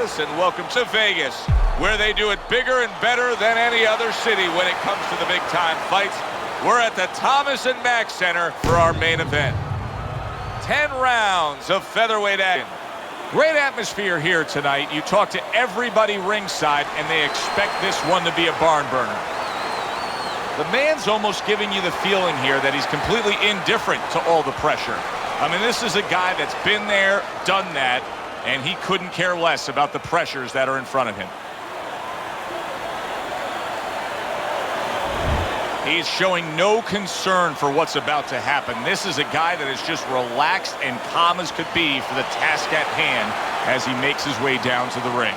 Gonzalez, and welcome to Vegas, where they do it bigger and better than any other city when it comes to the big-time fights. We're at the Thomas and Mack Center for our main event. 10 rounds of featherweight action. Great atmosphere here tonight. You talk to everybody ringside, and they expect this one to be a barn burner. The man's almost giving you the feeling here that he's completely indifferent to all the pressure. I mean, this is a guy that's been there, done that, and he couldn't care less about the pressures that are in front of him. He's showing no concern for what's about to happen. This is a guy that is just relaxed and calm as could be for the task at hand as he makes his way down to the ring.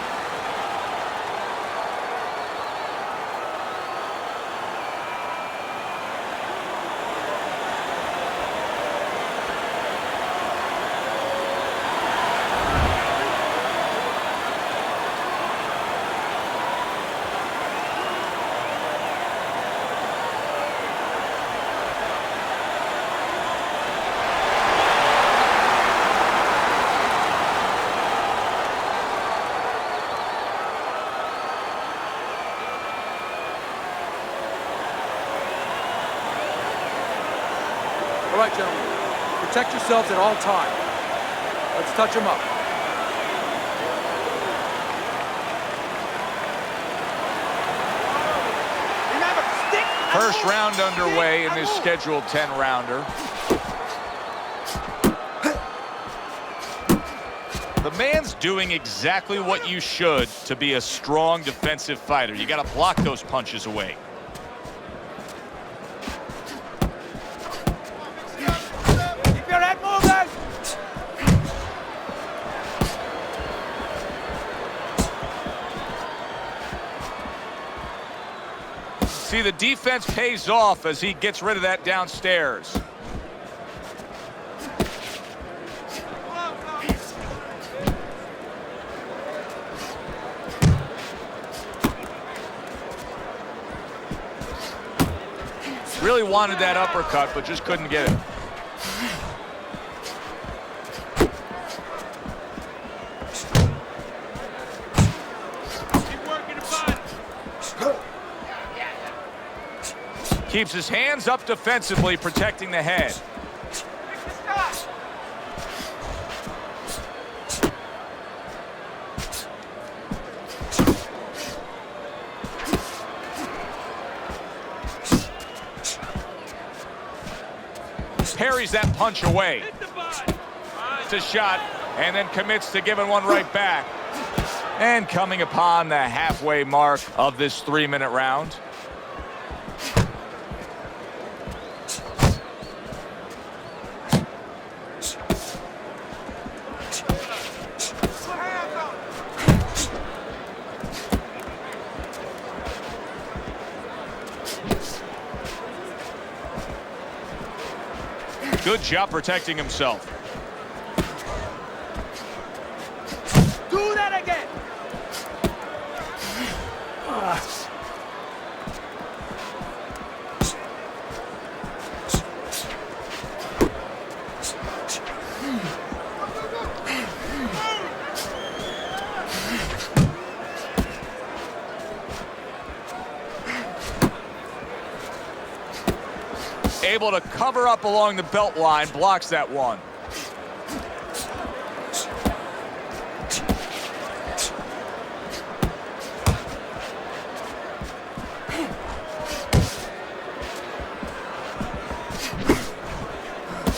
All right, gentlemen, protect yourselves at all times. Let's touch them up. First round underway in this scheduled 10-rounder. The man's doing exactly what you should to be a strong defensive fighter. You got to block those punches away. See, the defense pays off as he gets rid of that downstairs. Really wanted that uppercut, but just couldn't get it. Keeps his hands up defensively, protecting the head. Parries that punch away. It's a shot, and then commits to giving one right back. And coming upon the halfway mark of this 3-minute round. Good job protecting himself. Do that again. Able to cover up along the belt line, blocks that one.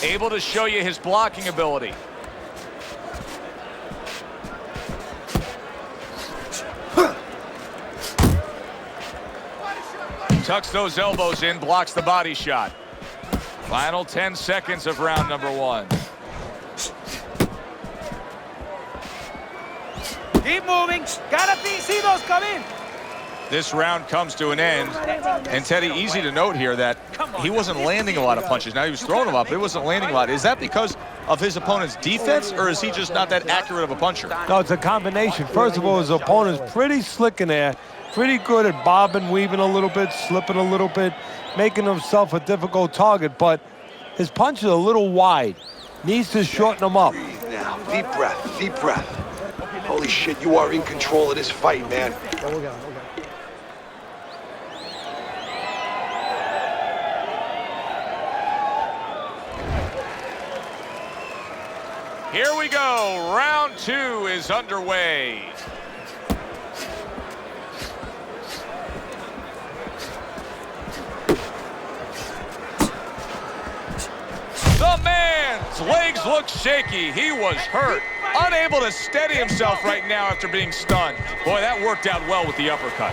Able to show you his blocking ability. Tucks those elbows in, blocks the body shot. Final 10 seconds of round number 1. Keep moving. Gotta see those come in. This round comes to an end. And Teddy, easy to note here that he wasn't landing a lot of punches. Now he was throwing them up, but he wasn't landing a lot. Is that because of his opponent's defense, or is he just not that accurate of a puncher? No, it's a combination. First of all, his opponent's pretty slick in there. Pretty good at bobbing, weaving a little bit, slipping a little bit, making himself a difficult target, but his punch is a little wide. Needs to shorten them up. Breathe now. Deep breath, deep breath. Holy shit, you are in control of this fight, man. Here we go. Round 2 is underway. The man's legs look shaky. He was hurt. Unable to steady himself right now after being stunned. Boy, that worked out well with the uppercut.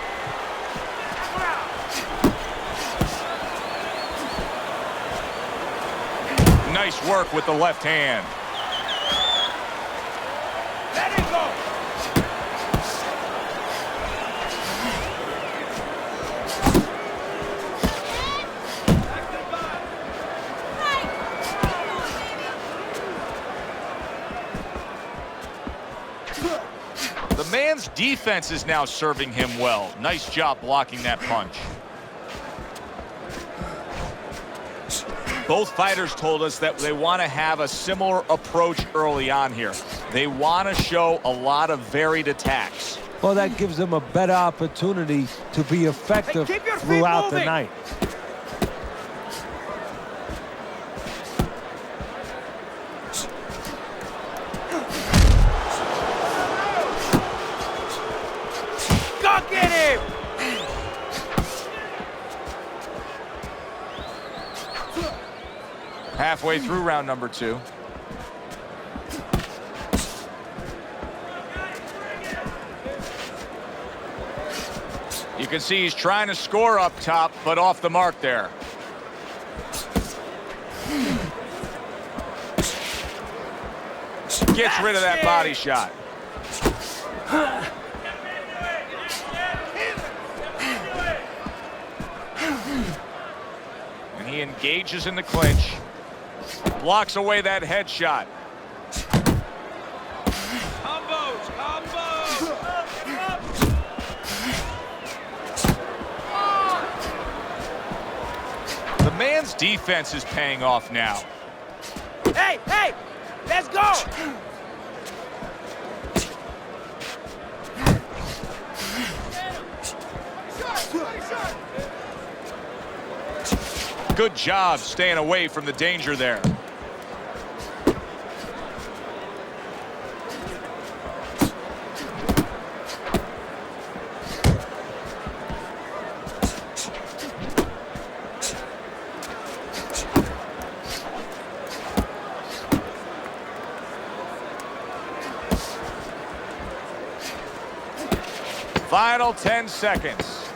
Nice work with the left hand. Let it go. The man's defense is now serving him well. Nice job blocking that punch. Both fighters told us that they want to have a similar approach early on here. They want to show a lot of varied attacks. Well, that gives them a better opportunity to be effective throughout the night. Go get him! Halfway through round number 2. You can see he's trying to score up top, but off the mark there. Gets rid of that body shot. And he engages in the clinch. Blocks away that headshot. Combos, combos! The man's defense is paying off now. Hey, hey! Let's go! Good job staying away from the danger there. Final 10 seconds.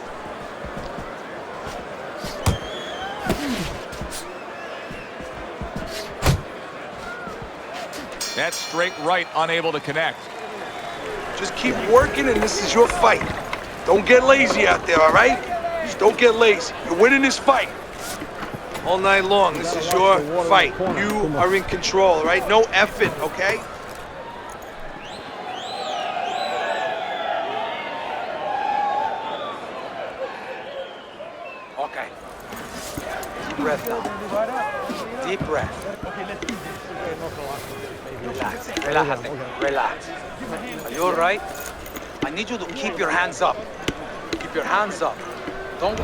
That straight right, unable to connect. Just keep working, and this is your fight. Don't get lazy out there, all right? Just don't get lazy. You're winning this fight. All night long, this is your fight. You are in control, all right? No effing, okay? Okay. Deep breath now. Deep breath. Relax. Relájate. Relax. Are you all right? I need you to keep your hands up. Keep your hands up. Don't...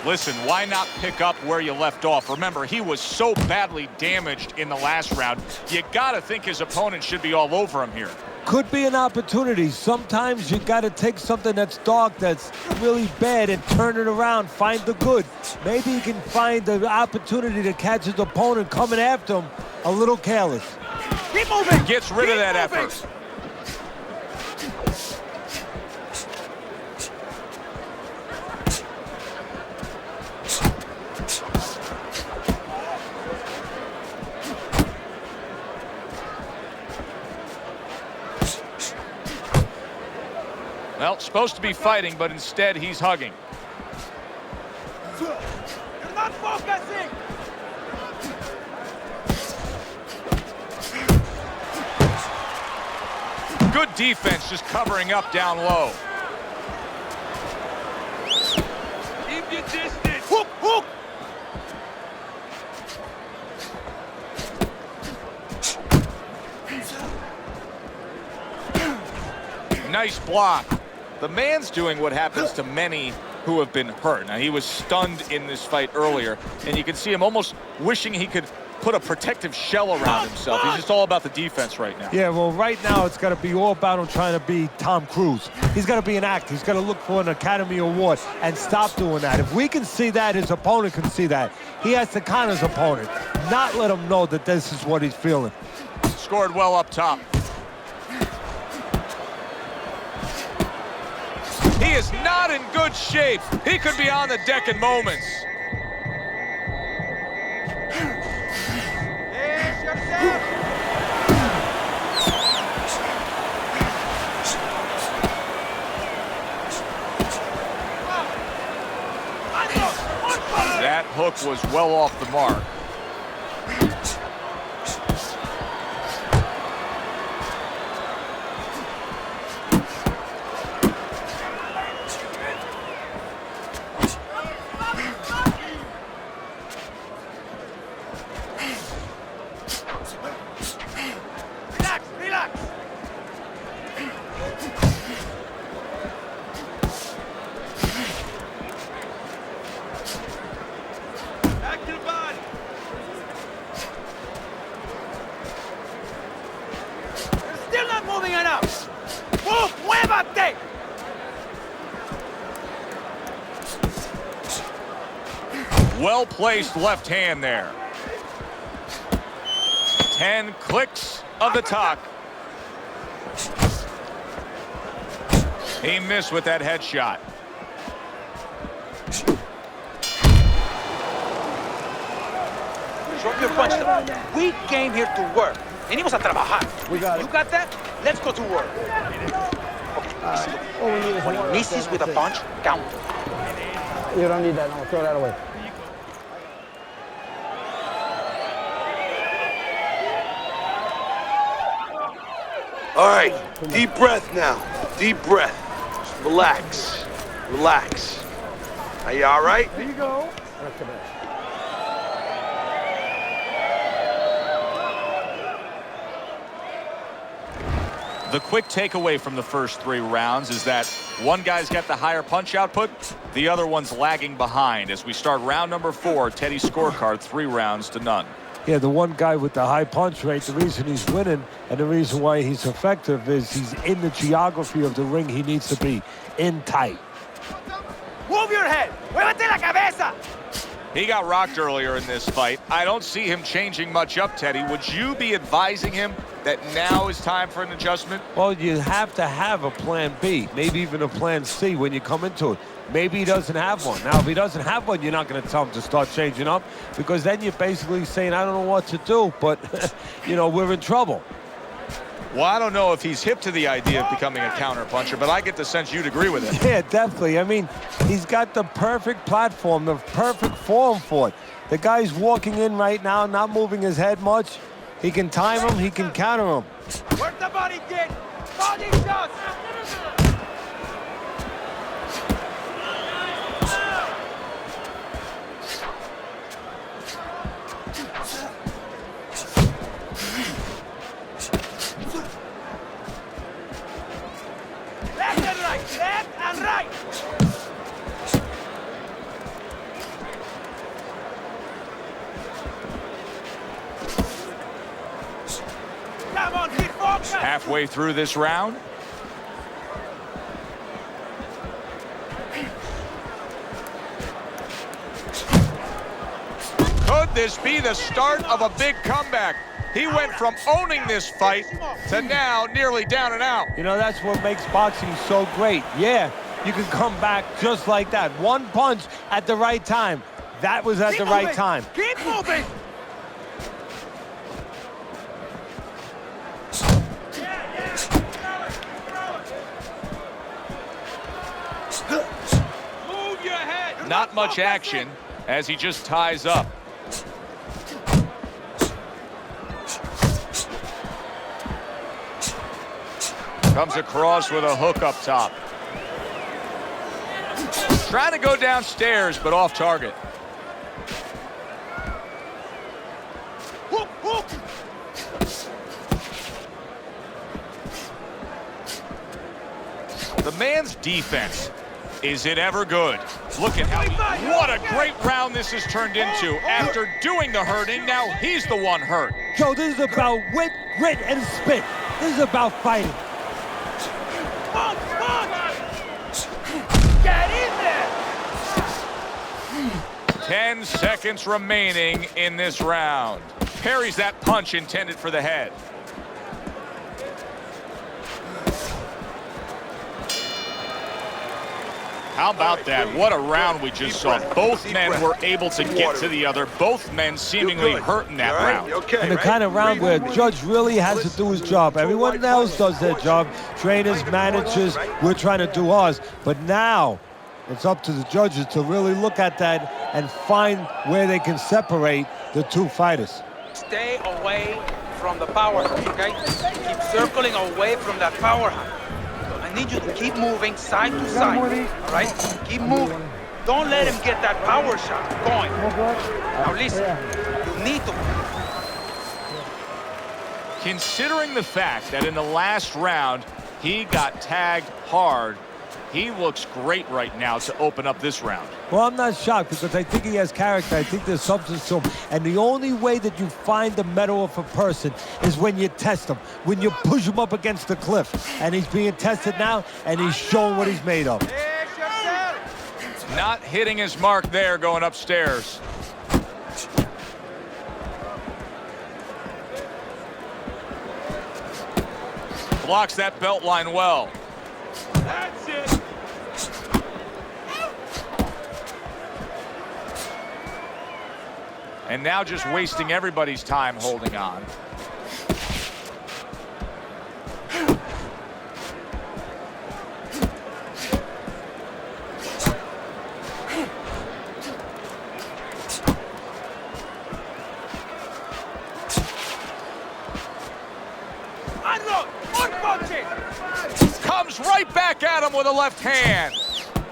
Listen, why not pick up where you left off? Remember, he was so badly damaged in the last round. You gotta think his opponent should be all over him here. Could be an opportunity. Sometimes you got to take something that's dark, that's really bad, and turn it around, find the good. Maybe he can find the opportunity to catch his opponent coming after him a little careless. Keep moving! Gets rid of that effort. Well, supposed to be fighting, but instead he's hugging. You're not focusing! Good defense, just covering up down low. Keep your distance! Hook, hook! Nice block. The man's doing what happens to many who have been hurt. Now, he was stunned in this fight earlier, and you can see him almost wishing he could put a protective shell around himself. He's just all about the defense right now. Yeah, well, right now it's got to be all about him trying to be Tom Cruise. He's got to be an actor. He's got to look for an Academy Award and stop doing that. If we can see that, his opponent can see that. He has to counter his opponent, not let him know that this is what he's feeling. Scored well up top. He is not in good shape. He could be on the deck in moments. That hook was well off the mark. Well-placed left hand there. 10 clicks of the talk. He missed with that headshot. Drop your punch. We came here to work. Venimos a trabajar. We got it. You got that? Let's go to work. All we need is When one. he misses with a punch, count. You don't need that. No, throw that away. All right, deep breath now. Deep breath. Just relax. Relax. Are you all right? There you go. The quick takeaway from the first 3 rounds is that one guy's got the higher punch output, the other one's lagging behind. As we start round number 4, Teddy's scorecard 3 rounds to none. Yeah, the one guy with the high punch rate, the reason he's winning and the reason why he's effective is he's in the geography of the ring he needs to be, in tight. Move your head. Muévete la cabeza. He got rocked earlier in this fight. I don't see him changing much up, Teddy. Would you be advising him that now is time for an adjustment? Well, you have to have a plan B, maybe even a plan C when you come into it. Maybe he doesn't have one. Now, if he doesn't have one, you're not going to tell him to start changing up because then you're basically saying, I don't know what to do, but, you know, we're in trouble. Well, I don't know if he's hip to the idea of becoming a counterpuncher, but I get the sense you'd agree with it. Yeah, definitely. I mean, he's got the perfect platform, the perfect form for it. The guy's walking in right now, not moving his head much. He can time him, he can counter him. Work the body, kid. Body shots. Left and right, left and right. Come on, keep focused. Halfway through this round. Could this be the start of a big comeback? He went from owning this fight to now nearly down and out. You know, that's what makes boxing so great. Yeah, you can come back just like that. One punch at the right time. That was at the right time. Keep moving. Move your head. Not much action as he just ties up. Comes across with a hook up top. Trying to go downstairs, but off target. Hook, hook. The man's defense, is it ever good? Look at what a great round this has turned into. After doing the hurting, now he's the one hurt. Joe, this is about wit, grit, and spit. This is about fighting. Get in there! 10 seconds remaining in this round. Parries that punch intended for the head. How about that? What a round we just saw. Both men were able to get to the other. Both men seemingly hurt in that round. And the kind of round where Judge really has to do his job. Everyone else does their job. Trainers, managers, we're trying to do ours. But now it's up to the judges to really look at that and find where they can separate the two fighters. Stay away from the power hand, okay? Keep circling away from that power hand. I need you to keep moving side to side, all right? Keep moving. Don't let him get that power shot going. Now listen, you need to... Considering the fact that in the last round, he got tagged hard, he looks great right now to open up this round. Well, I'm not shocked because I think he has character. I think there's substance to him. And the only way that you find the mettle of a person is when you test him, when you push him up against the cliff. And he's being tested now, and he's showing what he's made of. Not hitting his mark there going upstairs. Blocks that belt line well. That's it. And now just wasting everybody's time holding on. Comes right back at him with a left hand.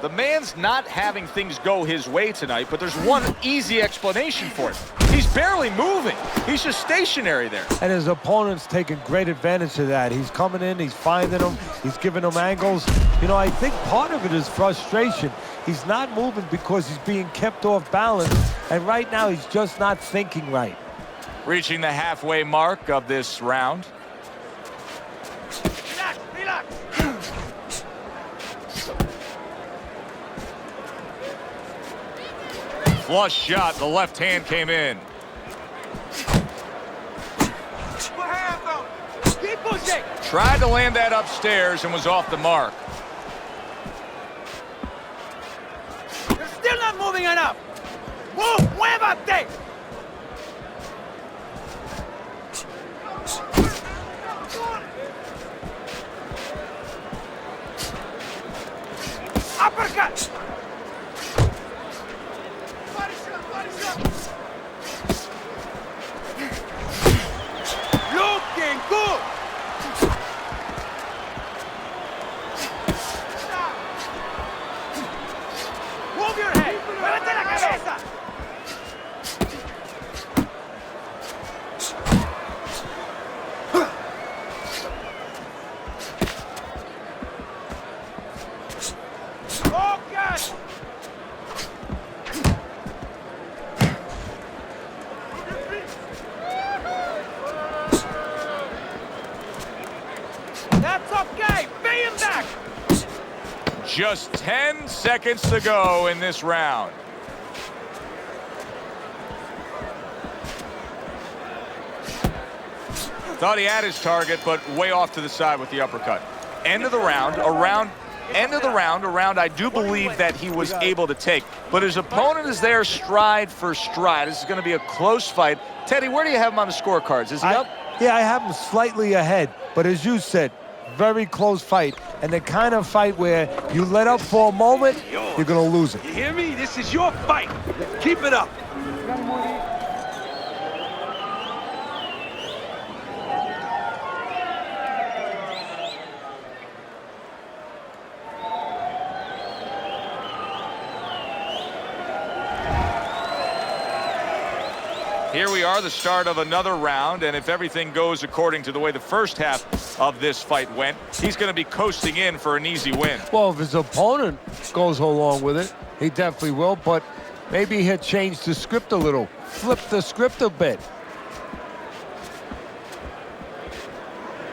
The man's not having things go his way tonight, but there's one easy explanation for it. He's barely moving. He's just stationary there. And his opponent's taking great advantage of that. He's coming in, he's finding them, he's giving them angles. You know, I think part of it is frustration. He's not moving because he's being kept off balance, and right now he's just not thinking right. Reaching the halfway mark of this round. Relax, relax. Flush shot, the left hand came in. Keep pushing. Tried to land that upstairs and was off the mark. You're still not moving enough. Move, muévate. Uppercut. Looking good. Move your head. Muévete la cabeza. Focus. That's okay. Pay him back. Just 10 seconds to go in this round. Thought he had his target, but way off to the side with the uppercut. End of the round, a round I do believe that he was able to take. But his opponent is there stride for stride. This is going to be a close fight. Teddy, where do you have him on the scorecards? Is he up? Yeah, I have him slightly ahead. But as you said, very close fight. And the kind of fight where you let up for a moment, you're going to lose it. You hear me? This is your fight. Keep it up. Here we are, the start of another round, and if everything goes according to the way the first half of this fight went, he's going to be coasting in for an easy win. Well, if his opponent goes along with it, he definitely will, but maybe he'll change the script a little, flip the script a bit.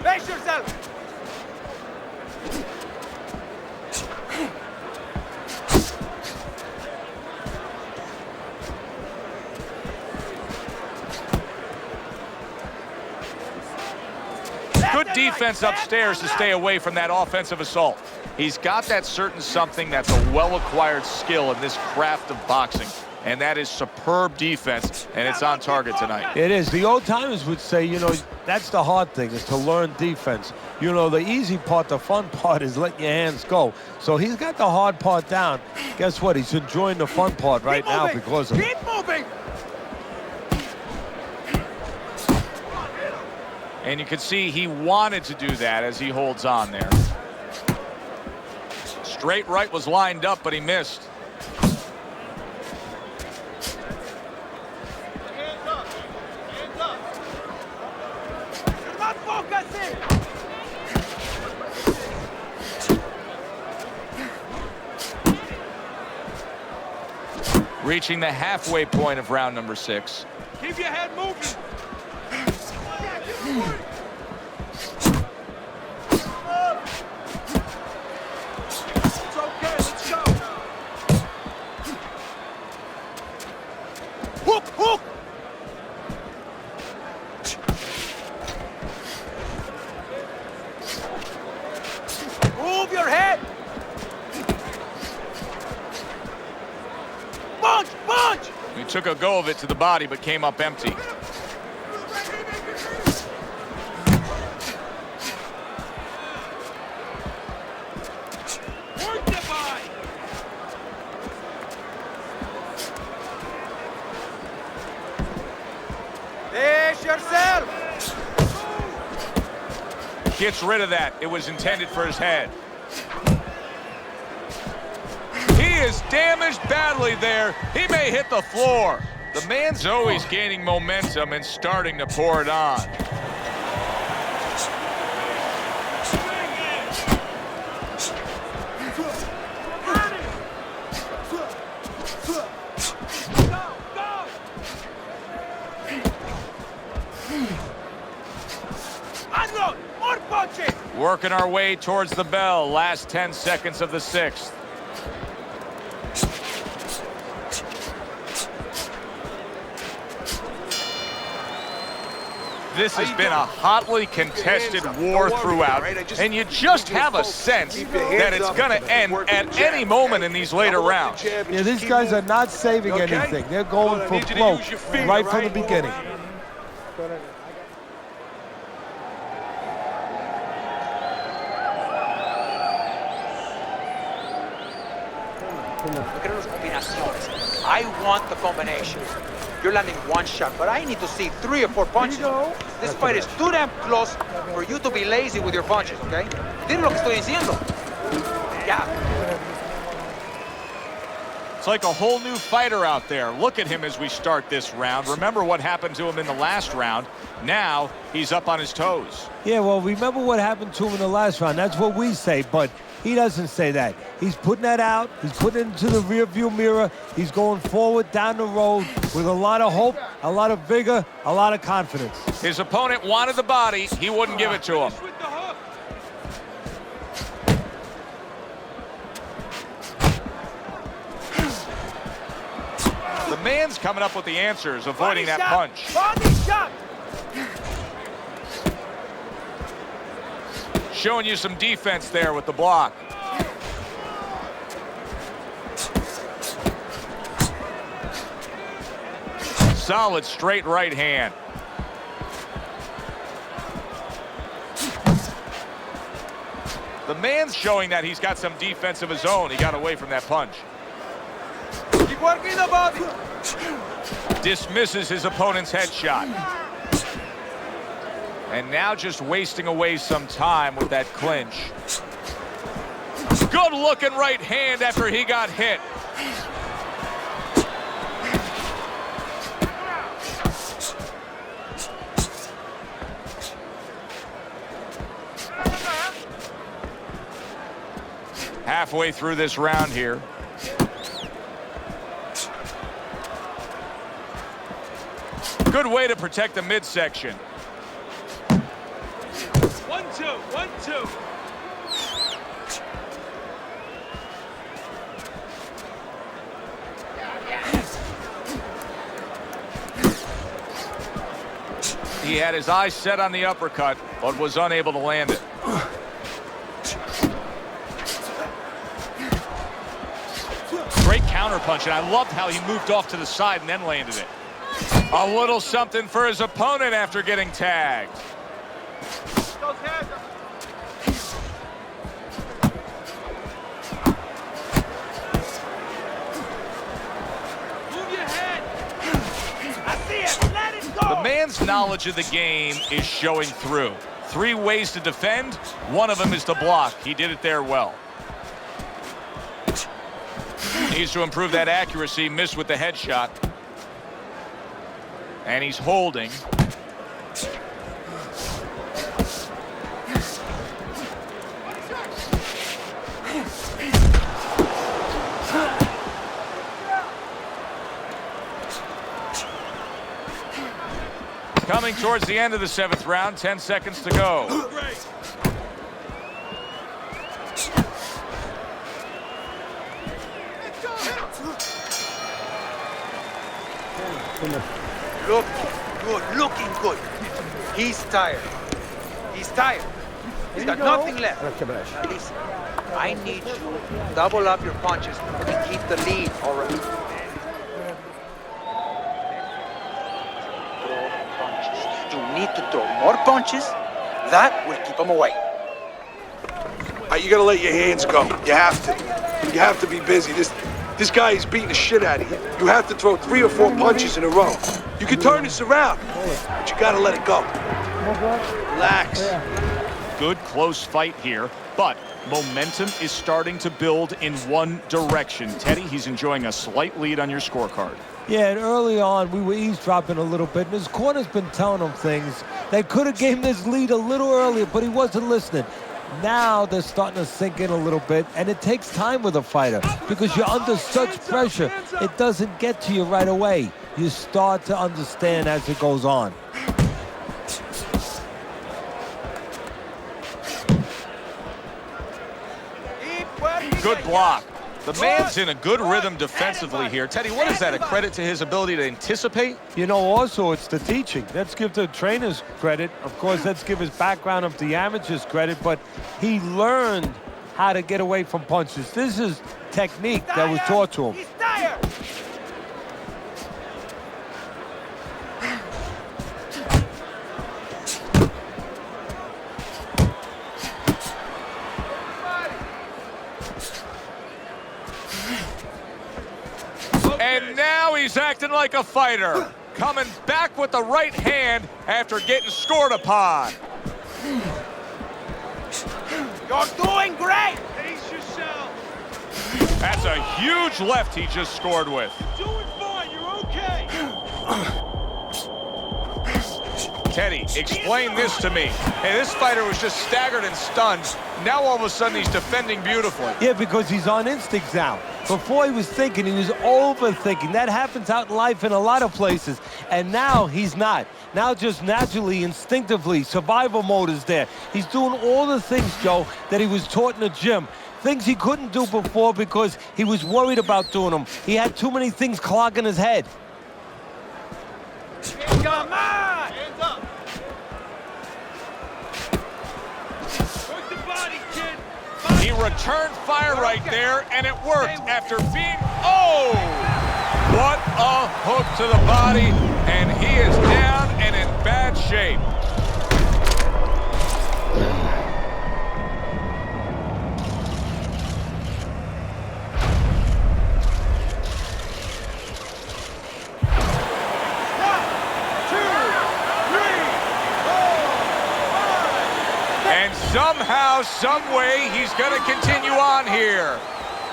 Face yourself! Good defense upstairs to stay away from that offensive assault. He's got that certain something that's a well-acquired skill in this craft of boxing, and that is superb defense, and it's on target tonight. It is. The old timers would say, you know, that's the hard thing, is to learn defense. You know, the easy part, the fun part is letting your hands go. So he's got the hard part down. Guess what? He's enjoying the fun part right now because of it. Keep moving! And you can see he wanted to do that as he holds on there. Straight right was lined up, but he missed. Hands up! Hands up! You're not focusing! Reaching the halfway point of round number 6. Keep your head moving! It's okay, let's go! Hook, hook! Move your head! Punch, punch! He took a go of it to the body, but came up empty. Face yourself! Gets rid of that. It was intended for his head. He is damaged badly there. He may hit the floor. The man's always gaining momentum and starting to pour it on. Unload! More punches! Working our way towards the bell. Last 10 seconds of the 6th. This has been a hotly contested war throughout, and you just have a sense that it's going to end at any moment in these later rounds. Yeah, these guys are not saving anything. They're going for flow right from the beginning. I want the combinations. You're landing one shot, but I need to see 3 or 4 punches. This fight is too damn close for you to be lazy with your punches, okay? Dile lo que estoy diciendo. Yeah. It's like a whole new fighter out there. Look at him as we start this round. Remember what happened to him in the last round. Now he's up on his toes. Yeah, well, remember what happened to him in the last round. That's what we say, but he doesn't say that. He's putting that out. He's putting it into the rearview mirror. He's going forward down the road with a lot of hope, a lot of vigor, a lot of confidence. His opponent wanted the body. He wouldn't give it to him. The man's coming up with the answers, avoiding that punch. Body shot! Showing you some defense there with the block. Solid straight right hand. The man's showing that he's got some defense of his own. He got away from that punch. Keep working the body. Dismisses his opponent's headshot. And now just wasting away some time with that clinch. Good looking right hand after he got hit. Halfway through this round here. Good way to protect the midsection. 1-2, 1-2. He had his eyes set on the uppercut, but was unable to land it. Great counterpunch, and I loved how he moved off to the side and then landed it. A little something for his opponent after getting tagged. The man's knowledge of the game is showing through. 3 ways to defend. One of them is to block. He did it there well. Needs to improve that accuracy. Missed with the headshot. And he's holding. Coming towards the end of the 7th round, 10 seconds to go. Look good, looking good. He's tired. He's tired. He's got nothing left. Now listen, I need you to double up your punches and keep the lead, all right? Throw punches. You need to throw more punches. That will keep him away. You gotta let your hands go. You have to. You have to be busy. This guy is beating the shit out of you. You have to throw 3 or 4 punches in a row. You can turn this around, but you gotta let it go. Relax. Good close fight here, but momentum is starting to build in one direction. Teddy, he's enjoying a slight lead on your scorecard. Yeah, and early on, we were eavesdropping a little bit, and his corner's been telling him things. They could have gave him this lead a little earlier, but he wasn't listening. Now they're starting to sink in a little bit, and it takes time with a fighter because you're under such pressure. It doesn't get to you right away. You start to understand as it goes on. Good block. The man's in a good rhythm defensively here. Teddy, what is that, a credit to his ability to anticipate? You know, also, it's the teaching. Let's give the trainers credit. Of course, let's give his background of the amateurs credit, but he learned how to get away from punches. This is technique that was taught to him. He's tired. And now he's acting like a fighter. Coming back with the right hand after getting scored upon. You're doing great. Pace yourself. That's a huge left he just scored with. You're doing fine. You're okay. Teddy, explain this to me. Hey, this fighter was just staggered and stunned. Now all of a sudden he's defending beautifully. Yeah, because he's on instinct now. Before he was thinking, he was overthinking. That happens out in life in a lot of places. And now he's not. Now just naturally, instinctively, survival mode is there. He's doing all the things, Joe, that he was taught in the gym. Things he couldn't do before because he was worried about doing them. He had too many things clogging his head. Come on! Hands up. Work the body, kid. He returned fire right there, and it worked after being... Oh! What a hook to the body, and he is down and in bad shape. And somehow, some way, he's going to continue on here.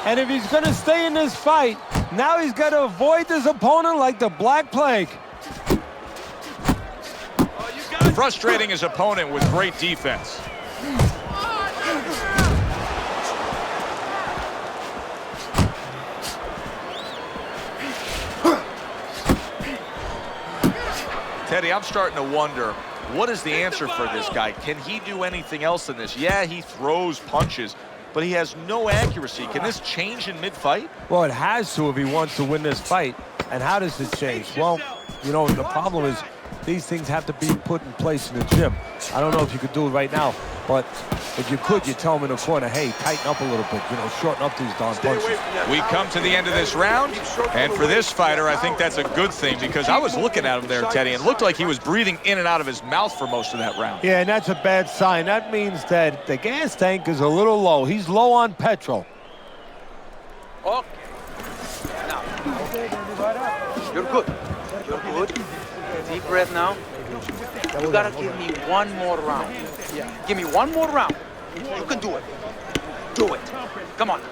And if he's going to stay in this fight, now he's got to avoid this opponent like the Black Plague. Frustrating his opponent with great defense. Teddy, I'm starting to wonder, what is the answer for this guy? Can he do anything else in this? Yeah, he throws punches, but he has no accuracy. Can this change in mid-fight? Well, it has to if he wants to win this fight. And how does this change? Well, you know, the problem is these things have to be put in place in the gym. I don't know if you could do it right now, but if you could, you tell him in the corner, hey, tighten up a little bit, you know, shorten up these darn punches. We come to the end of this round, and for this fighter, I think that's a good thing, because I was looking at him there, Teddy, and it looked like he was breathing in and out of his mouth for most of that round. Yeah, and that's a bad sign. That means that the gas tank is a little low. He's low on petrol. Okay. Now, you're good. You're good. Deep breath now. You gotta give me one more round. Yeah. Give me one more round. You can do it. Do it. Come on.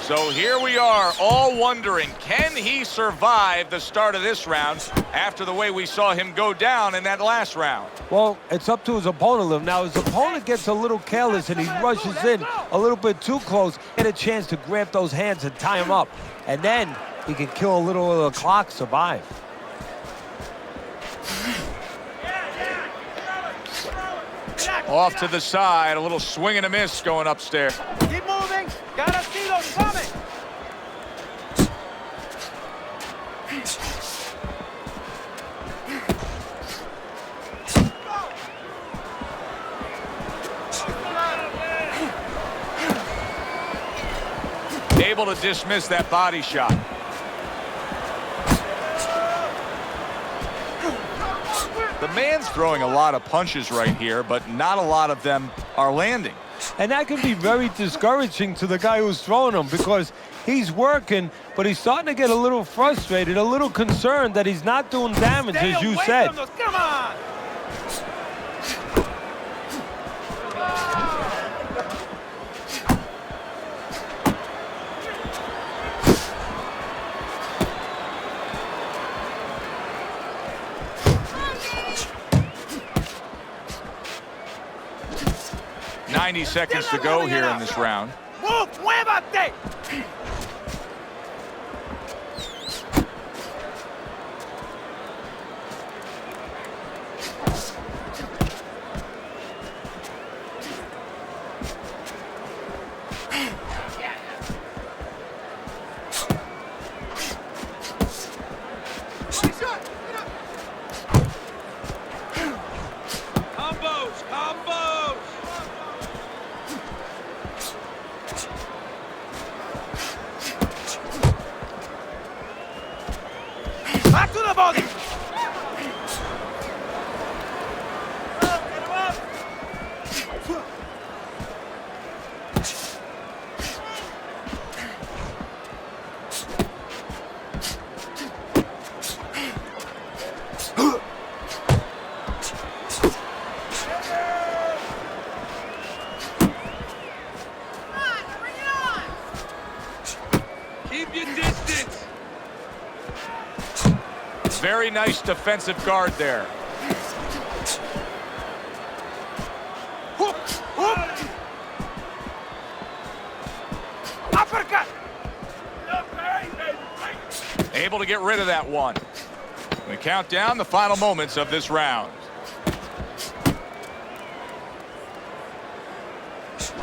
So here we are, all wondering, can he survive the start of this round after the way we saw him go down in that last round? Well, it's up to his opponent. Now, his opponent gets a little careless and he rushes in a little bit too close, get a chance to grab those hands and tie him up. And then he can kill a little of the clock, survive. Off to the side, a little swing and a miss going upstairs. Keep moving. Gotta see those coming. Able to dismiss that body shot. The man's throwing a lot of punches right here, but not a lot of them are landing. And that can be very discouraging to the guy who's throwing them, because he's working, but he's starting to get a little frustrated, a little concerned that he's not doing damage, as you said. Come on. 90 seconds to go here in this round. Move, muévate. Back to the body! Keep your distance! Very nice defensive guard there. Hook! Hook! Uppercut! Able to get rid of that one. We count down the final moments of this round.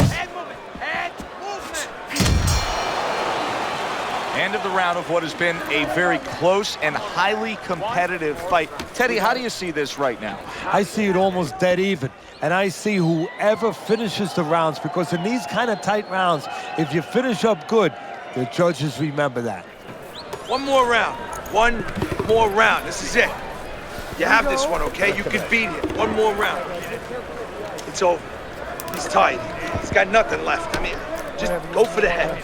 Head movement! Head movement! End of the round of what has been a very close and highly competitive fight. Teddy, how do you see this right now? I see it almost dead even. And I see whoever finishes the rounds, because in these kind of tight rounds, if you finish up good, the judges remember that. One more round. One more round. This is it. You have this one, okay? You can beat him. One more round. It's over. He's tired. He's got nothing left. I mean, just go for the head.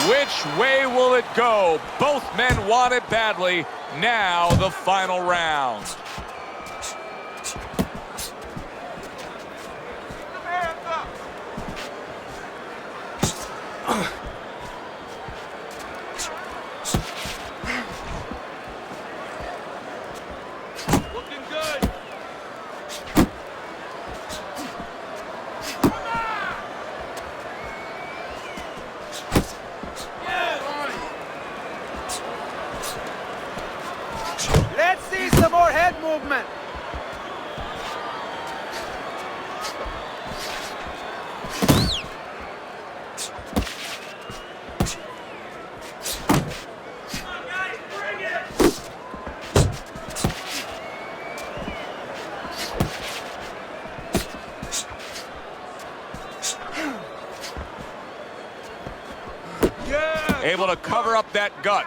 Which way will it go? Both men want it badly. Now the final round. able to cover up that gut.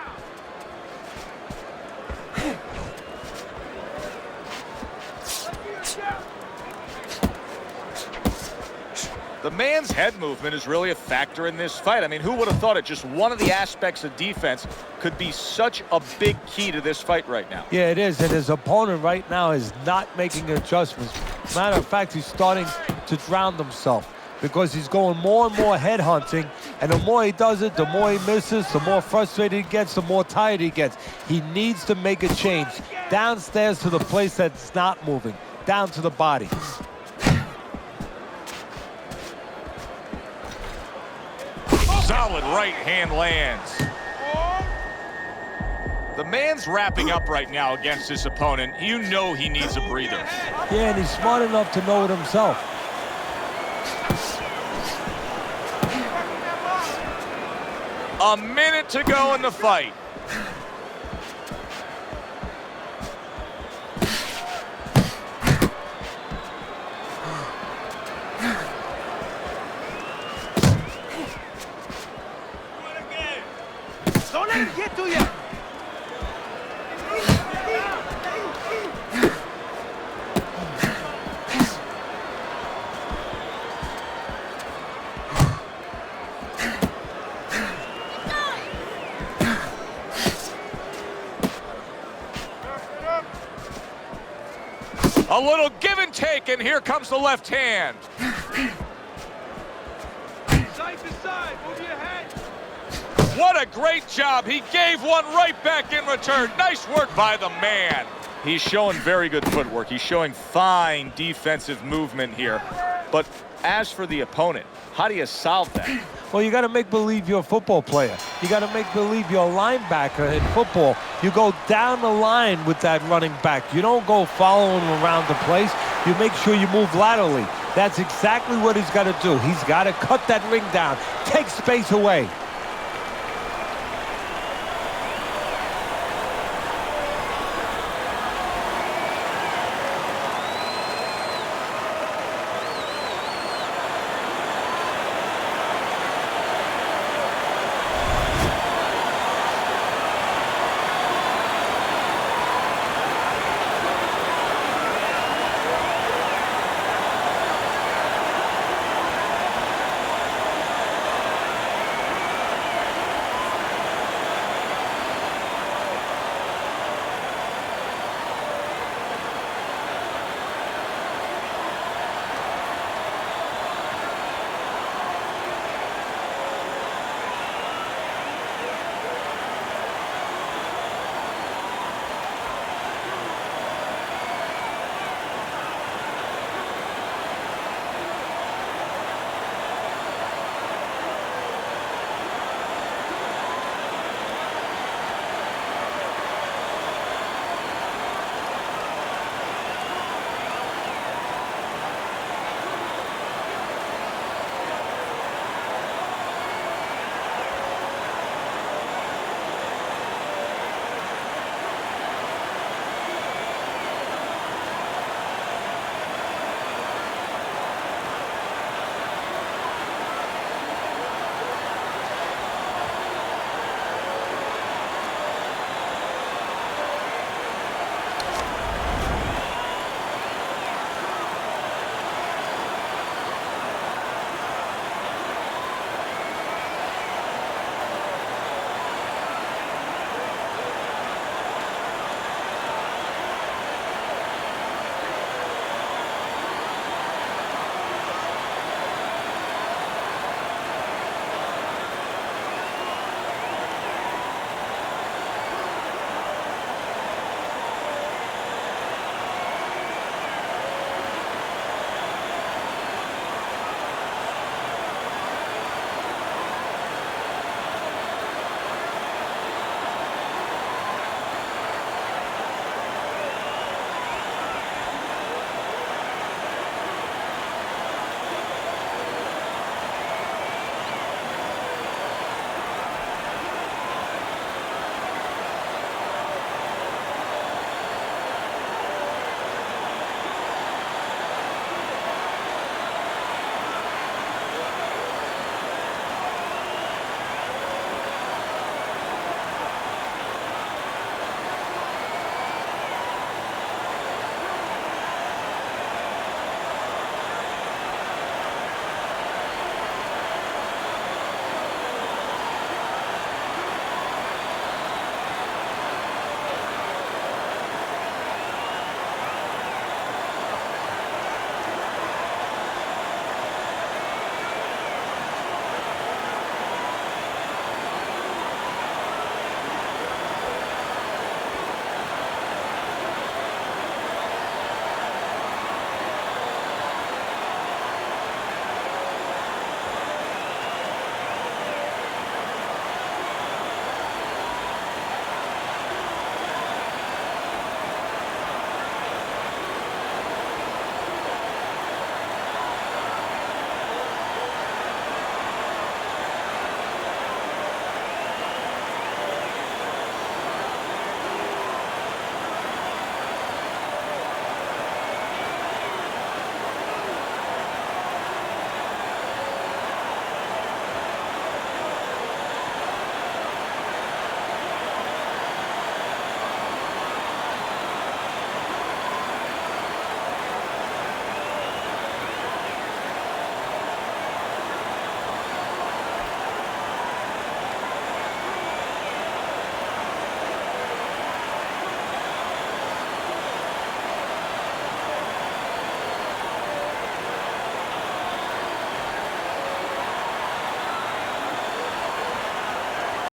The man's head movement is really a factor in this fight. I mean, who would have thought it? Just one of the aspects of defense could be such a big key to this fight right now. Yeah, it is, and his opponent right now is not making adjustments. Matter of fact, he's starting to drown himself because he's going more and more head hunting, and the more he does it, the more he misses, the more frustrated he gets, the more tired he gets. He needs to make a change downstairs to the place that's not moving, down to the body. Solid right hand lands. The man's wrapping up right now against his opponent. You know he needs a breather. Yeah, and he's smart enough to know it himself. A minute to go in the fight. Don't let him get to you. A little give and take, and here comes the left hand. Side to side, move your head. What a great job. He gave one right back in return. Nice work by the man. He's showing very good footwork. He's showing fine defensive movement here. But as for the opponent, how do you solve that? Well, you got to make believe you're a football player. You got to make believe you're a linebacker in football. You go down the line with that running back. You don't go following him around the place. You make sure you move laterally. That's exactly what he's got to do. He's got to cut that ring down, take space away.